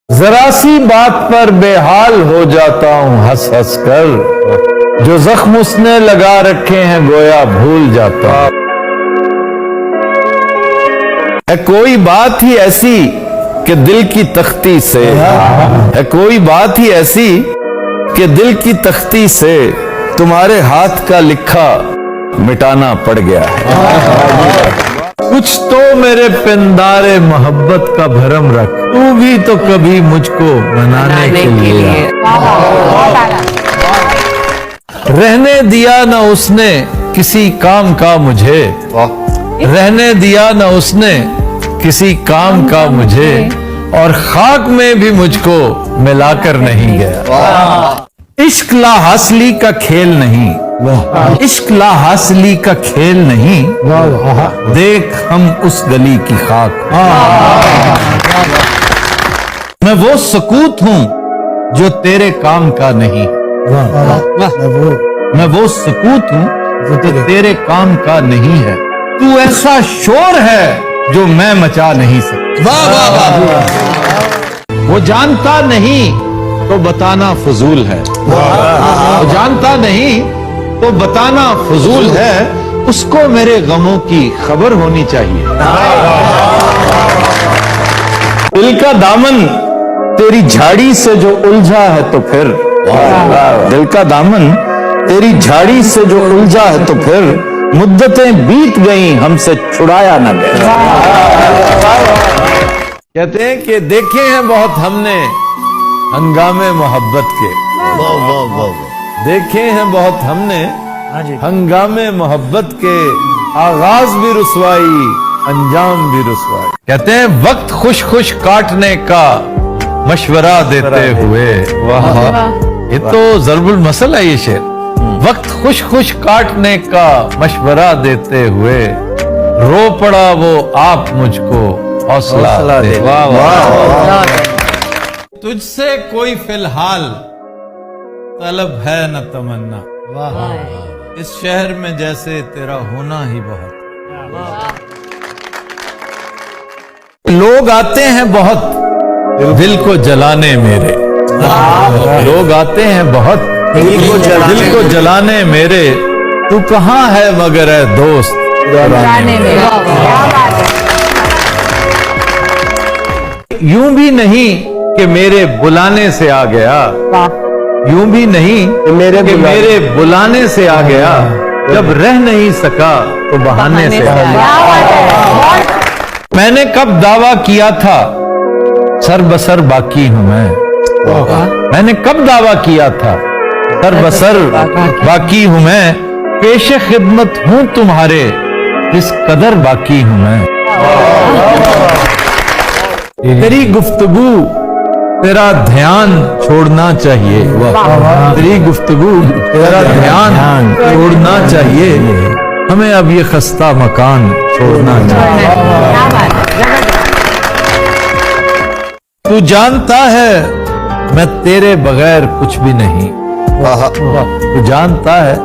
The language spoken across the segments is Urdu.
ذرا سی بات پر بے حال ہو جاتا ہوں ہنس ہنس کر، جو زخم اس نے لگا رکھے ہیں گویا بھول جاتا ہوں۔ ہے کوئی بات ہی ایسی کہ دل کی تختی سے، ہے کوئی بات ہی ایسی کہ دل کی تختی سے تمہارے ہاتھ کا لکھا مٹانا پڑ گیا ہے۔ کچھ تو میرے پندارے محبت کا بھرم رکھ، تو بھی تو کبھی مجھ کو منانے کے لیے رہنے دیا نہ اس نے کسی کام کا مجھے، رہنے دیا نہ اس نے کسی کام کا مجھے، اور خاک میں بھی مجھ کو ملا کر نہیں گیا۔ عشق لا حاصلی کا کھیل نہیں، عشق لا حاصلی کا کھیل نہیں، دیکھ ہم اس گلی کی خاک۔ میں وہ سکوت ہوں جو تیرے کام کا نہیں، میں وہ سکوت ہوں جو تیرے کام کا نہیں ہے، تو ایسا شور ہے جو میں مچا نہیں سکتا۔ وہ جانتا نہیں تو بتانا فضول ہے، وہ جانتا نہیں تو بتانا فضول ہے، اس کو میرے غموں کی خبر ہونی چاہیے۔ دل کا دامن تیری جھاڑی سے جو الجھا ہے تو پھر، دل کا دامن تیری جھاڑی سے جو الجھا ہے تو پھر، مدتیں بیت گئیں ہم سے چھڑایا نہ گیا۔ کہتے ہیں کہ دیکھے ہیں بہت ہم نے ہنگامے محبت کے، دیکھے ہیں بہت ہم نے ہنگامے محبت کے، آغاز بھی رسوائی انجام بھی رسوائی۔ کہتے ہیں وقت خوش خوش کاٹنے کا مشورہ دیتے ہوئے، یہ تو ضرب المثل ہے یہ شعر، وقت خوش خوش کاٹنے کا مشورہ دیتے ہوئے، رو پڑا وہ آپ مجھ کو حوصلہ دے۔ تجھ سے کوئی فی الحال طلب ہے نہ تمنا، اس شہر میں جیسے تیرا ہونا ہی بہت۔ لوگ آتے ہیں بہت دل کو جلانے میرے، لوگ آتے ہیں بہت دل کو جلانے میرے، تو کہاں ہے مگر اے دوست جلانے میرے۔ یوں بھی نہیں کہ میرے بلانے سے آ گیا، یوں بھی نہیں کہ میرے بلانے سے آ گیا، جب رہ نہیں سکا تو بہانے سے آ گیا۔ میں نے کب دعویٰ کیا تھا سر بسر باقی ہوں میں نے کب دعویٰ کیا تھا سر بسر باقی ہوں میں، پیش خدمت ہوں تمہارے اس قدر باقی ہوں میں۔ تیری گفتگو تیرا دھیان چھوڑنا چاہیے، تیری گفتگو تیرا دھیان چھوڑنا چاہیے، ہمیں اب یہ خستہ مکان چھوڑنا چاہیے۔ تو جانتا ہے میں تیرے بغیر کچھ بھی نہیں، تو جانتا ہے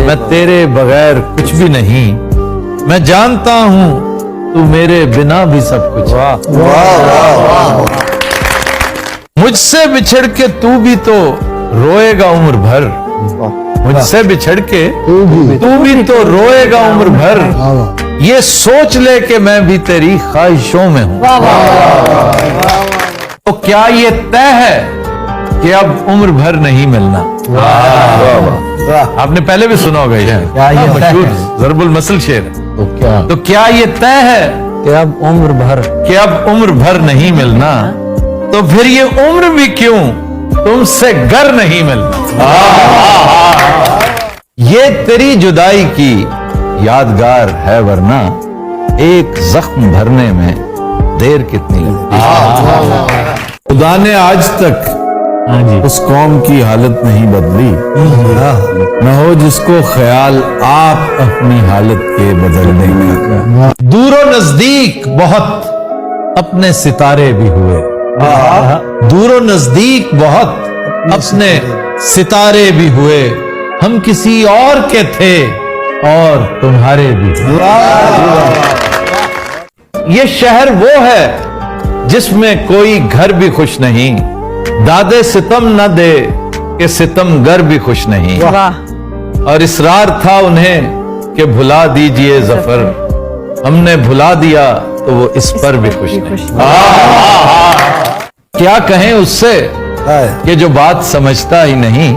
میں تیرے بغیر کچھ بھی نہیں، میں جانتا ہوں تو میرے بنا بھی سب کچھ۔ مجھ سے بچھڑ کے تو بھی تو روئے گا عمر بھر، مجھ سے بچھڑ کے تو بھی تو روئے گا عمر بھر، یہ سوچ لے کہ میں بھی تیری خواہشوں میں ہوں۔ تو کیا یہ طے ہے کہ اب عمر بھر نہیں ملنا؟ آپ نے پہلے بھی سنا ہوگا یہ مشہور ضرب المثل شعر، تو کیا یہ طے ہے کہ اب عمر بھر نہیں ملنا، تو پھر یہ عمر بھی کیوں تم سے گر نہیں ملنا۔ یہ تیری جدائی کی یادگار ہے، ورنہ ایک زخم بھرنے میں دیر کتنی لگتی۔ خدا نے آج تک اس قوم کی حالت نہیں بدلی، نہ ہو جس کو خیال آپ اپنی حالت کے بدلنے کا۔ دور و نزدیک بہت اپنے ستارے بھی ہوئے، دور و نزدیک بہت اپنے ستارے بھی ہوئے، ہم کسی اور کے تھے اور تمہارے بھی۔ یہ شہر وہ ہے جس میں کوئی گھر بھی خوش نہیں، دادے ستم نہ دے کہ ستم گر بھی خوش نہیں، اور اصرار تھا انہیں کہ بھلا دیجئے ظفر، ہم نے بھلا دیا تو وہ اس پر بھی خوش نہیں۔ کیا کہیں اس سے کہ جو بات سمجھتا ہی نہیں،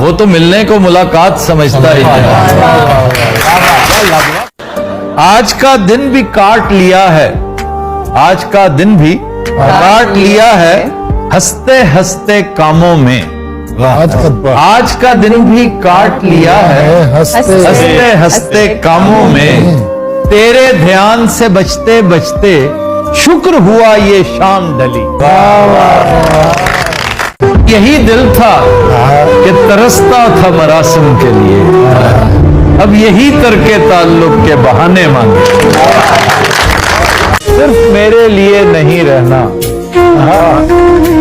وہ تو ملنے کو ملاقات سمجھتا ہی نہیں۔ آج کا دن بھی کاٹ لیا ہے، آج کا دن بھی کاٹ لیا ہے ہنستے ہنستے کاموں میں، آج کا دن بھی کاٹ لیا ہے ہنستے ہنستے کاموں میں، تیرے دھیان سے بچتے بچتے شکر ہوا یہ شام ڈلی۔ یہی دل تھا کہ ترستا تھا مراسم کے لیے، اب یہی ترک تعلق کے بہانے مانگے۔ صرف میرے لیے نہیں رہنا،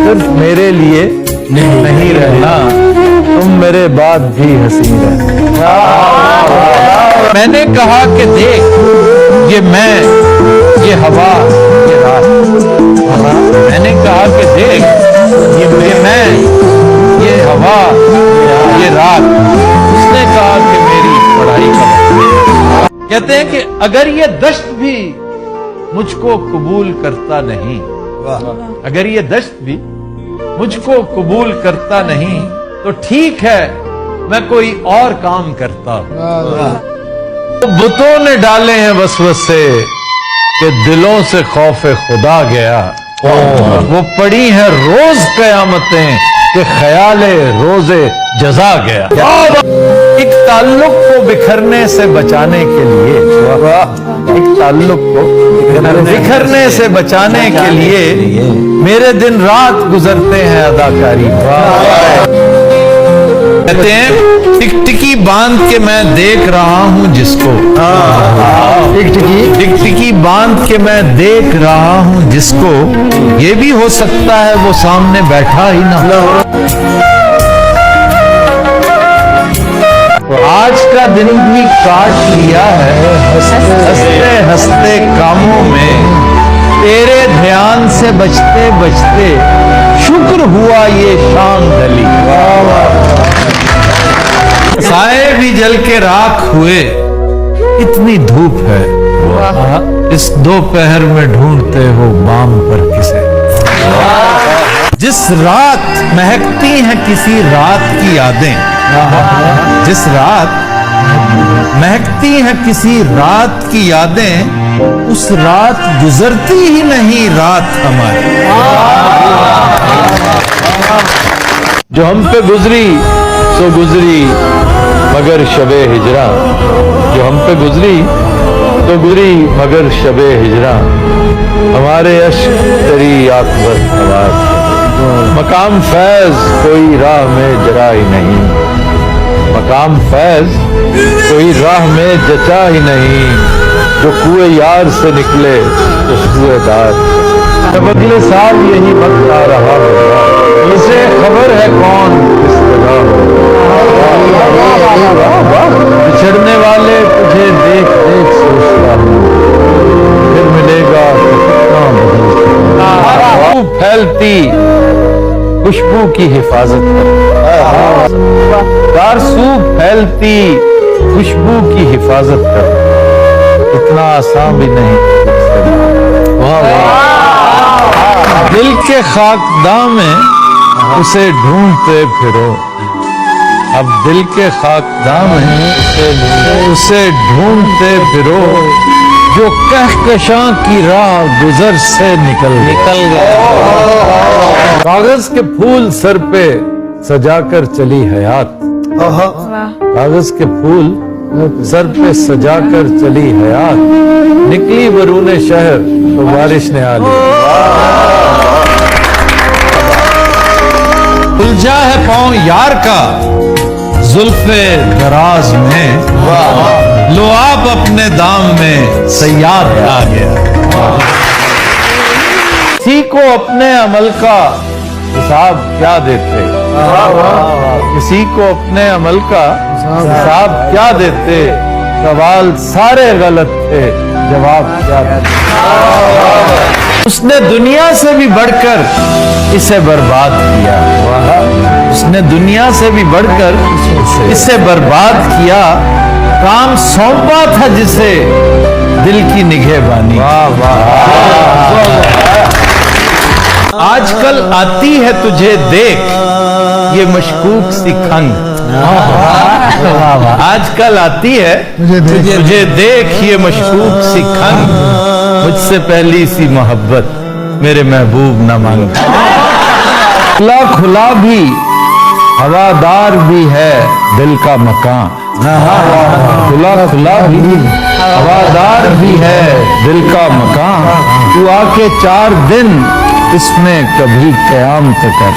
صرف میرے لیے نہیں رہنا، تم میرے بعد بھی حسین رہنا۔ میں نے کہا کہ دیکھ یہ میں، یہ ہوا، یہ رات، میں نے کہا کہ دیکھ یہ میں، یہ ہوا، یہ رات، اس نے کہا کہ میری پڑھائی کا وقت۔ کہتے ہیں کہ اگر یہ دشت بھی مجھ کو قبول کرتا نہیں، اگر یہ دشت بھی مجھ کو قبول کرتا نہیں تو ٹھیک ہے میں کوئی اور کام کرتا ہوں۔ بتوں نے ڈالے ہیں وسوسے کہ دلوں سے خوف خدا گیا، وہ پڑی ہیں روز قیامتیں کہ خیال روز جزا گیا۔ ایک تعلق کو بکھرنے سے بچانے کے لیے، ایک تعلق کو بکھرنے سے بچانے کے لیے میرے دن رات گزرتے ہیں اداکاری۔ کہتے ہیں ٹک ٹکی باندھ کے میں دیکھ رہا ہوں جس کو، ٹک ٹکی باندھ کے میں دیکھ رہا ہوں جس کو، یہ بھی ہو سکتا ہے وہ سامنے بیٹھا ہی نہ ہو۔ آج کا دن بھی کاٹ لیا ہے ہنستے ہنستے کاموں میں، تیرے دھیان سے بچتے بچتے شکر ہوا یہ شام ڈلی۔ سائے بھی جل کے راکھ ہوئے، اتنی دھوپ ہے، اس دوپہر میں ڈھونڈتے ہو بام پر کسے۔ جس رات مہکتی ہیں کسی رات کی یادیں، جس رات مہکتی ہیں کسی رات کی یادیں، اس رات گزرتی ہی نہیں رات ہماری۔ جو ہم پہ گزری سو گزری مگر شب ہجراں، جو ہم پہ گزری تو گزری مگر شب ہجراں، ہمارے عشق تیری عاقبت ہمارا، مقام فیض کوئی راہ میں جرا ہی نہیں، مقام فیض کوئی راہ میں جچا ہی نہیں، جو کوئے یار سے نکلے تو سوئے دار، جب اگلے سال یہی وقت آ رہا ہوگا، اسے خبر ہے کون کس جگہ ہوگا، بچھڑنے والے تجھے دیکھ دیکھ سوچتا ہوں، پھر ملے گا تو کتنا بدل پھیلتی خوشبو کی حفاظت کر، کارسو پھیلتی خوشبو کی حفاظت کر، اتنا آسان بھی نہیں۔ دل کے خاکداں میں اسے ڈھونڈتے پھرو، اب دل کے خاکداں میں اسے ڈھونڈتے پھرو، جو کہکشاں کی راہ گزر سے نکل گیا۔ کاغذ کے پھول سر پہ سجا کر چلی حیات، کاغذ کے پھول سر پہ سجا کر چلی حیات، نکلی برون شہر تو بارش نے آ لی۔ الجھا ہے پاؤں یار کا زلف دراز میں، لو آپ اپنے دام میں صیاد آ گیا۔ کسی کو اپنے عمل کا حساب کیا دیتے، کسی کو اپنے عمل کا حساب کیا دیتے، سوال سارے غلط تھے جواب کیا دیتے۔ اس نے دنیا سے بھی بڑھ کر اسے برباد کیا، اس نے دنیا سے بھی بڑھ کر اسے برباد کیا، کام سونپا تھا جسے دل کی نگہبانی۔ آج کل آتی ہے تجھے دیکھ یہ مشکوک سی کھنگ، آج کل آتی ہے تجھے دیکھ یہ مشکوک سی کھنگ، مجھ سے پہلی سی محبت میرے محبوب نہ مانگ۔ کھلا کھلا بھی ہوادار بھی ہے دل کا مکان، کھلا کھلا بھی ہوادار بھی ہے دل کا مکان، تو آ کے 4 دن اس میں کبھی قیام تو کر۔